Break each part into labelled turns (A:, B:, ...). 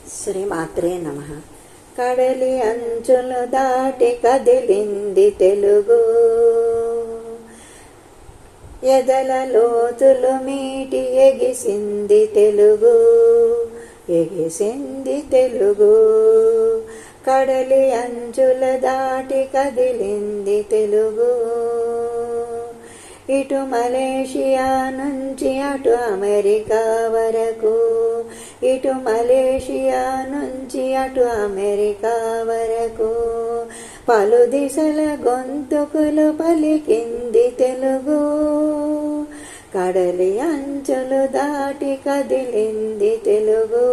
A: శ్రీమాత్రే నమః. కడలి అంచులు దాటి కదిలింది తెలుగు, ఎదల లోతులు మీటి ఎగిసింది తెలుగు, ఎగిసింది తెలుగు. కడలి అంచుల దాటి కదిలింది తెలుగు, ఇటు మలేషియా నుంచి అటు అమెరికా వరకు, ఇటు మలేషియా నుంచి అటు అమెరికా వరకు, పలు దిశల గొంతుకులు పలికింది తెలుగు. కడలి అంచులు దాటి కదిలింది తెలుగు,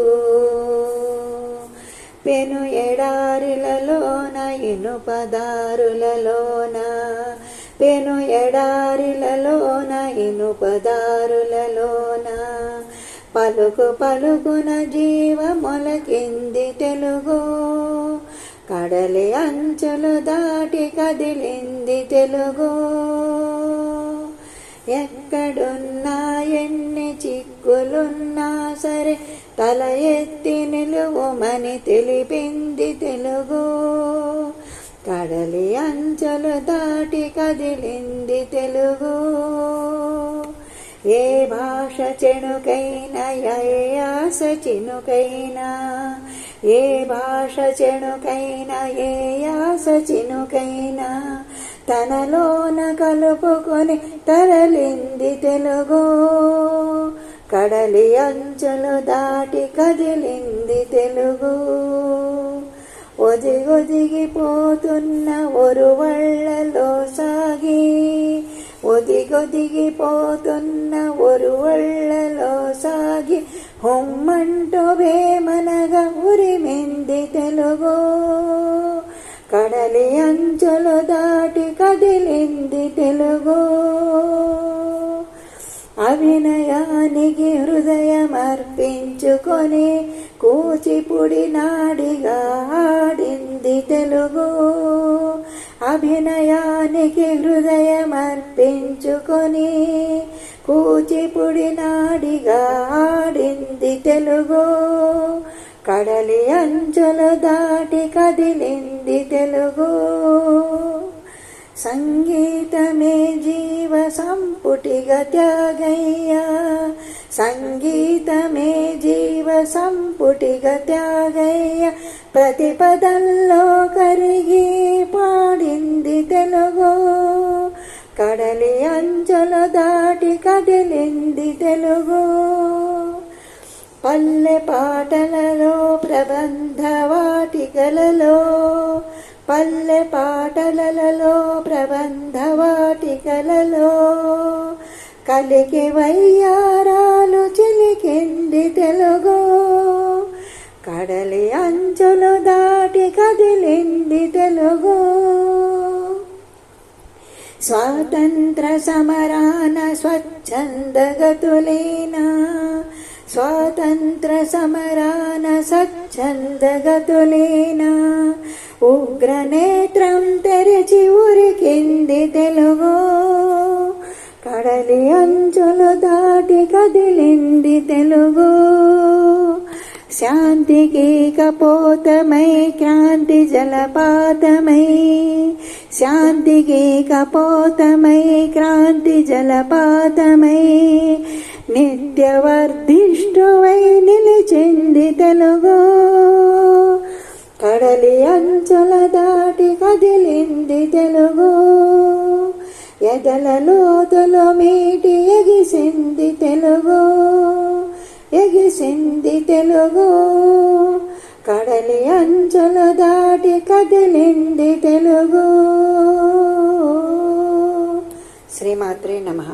A: పెను ఎడారిలలోన ఇనుపదారులలోన, పెను ఎడారిలలోన ఇనుపదారులలోన, పలుకు పలుకున జీవ మొలకింది తెలుగు. కడలి అంచులు దాటి కదిలింది తెలుగు. ఎక్కడున్నా ఎన్ని చిక్కులున్నా సరే తల ఎత్తి నిలువుమని తెలిపింది తెలుగు. కడలి అంచులు దాటి కదిలింది తెలుగు. ఏ భాష చెణుకైనా ఏ యాస చినుకైనా, ఏ భాష చెణుకైనా ఏ యాస చినుకైనా తనలోన కలుపుకొని తరలింది తెలుగు. కడలి అంచులు దాటి కదిలింది తెలుగు. ఒదిగొదిగిపోతున్న ఒరువళ్ళలో సాగి, ఒదిగొదిగిపోతున్న ఒరువళ్ళలో సాగి హొమ్మంటూ వేమనగా ఉరిమింది తెలుగు. కడలి అంచులు దాటి కదిలింది తెలుగు. అభినయానికి హృదయమర్పించుకొని కూచిపుడి నాడిగా ఆడింది తెలుగు. అభినయానికి హృదయమర్పించుకొని కూచిపుడి నాడిగా ఆడింది తెలుగు. కడలి అంచులు దాటి కదిలింది తెలుగు. సంగీతమే జీవ సంపుటిగా త్యాగయ్యా, సంగీతమే జీవ సంపుటిగా త్యాగయ్యా, ప్రతి పదంలో కరిగి పాడింది తెలుగు. కడలి అంచులు దాటి కదిలింది తెలుగు. పల్లె పాటలలో ప్రబంధ వాటికలలో, పల్లె పాటలలో ప్రబంధ వాటికలలో కలికి వయ్యారాలు చిలికింది తెలుగు. కడలి అంచులు దాటి కదిలింది తెలుగు. స్వాతంత్ర సమరాన స్వచ్ఛందగతులేనా, స్వాతంత్ర సమరాన స్వచ్ఛందగతులేనా, ఉగ్రనేత్రం తెరిచి ఉరికింది తెలుగు. కడలి అంచులు దాటి కదిలింది తెలుగు. శాంతికి కపోతమై క్రాంతి జలపాతమై, శాంతికి కపోతమై క్రాంతి జలపాతమై నిత్యవర్ధిష్ఠువై నిలిచింది తెలుగు. కడలి అంచుల దాటి కదిలింది తెలుగు. ఎదల లోతులు మీటి ఎగిసింది తెలుగు, ఎగిసింది తెలుగు. కడలి అంచులు దాటి కదిలింది తెలుగు. శ్రీమాత్రే నమః.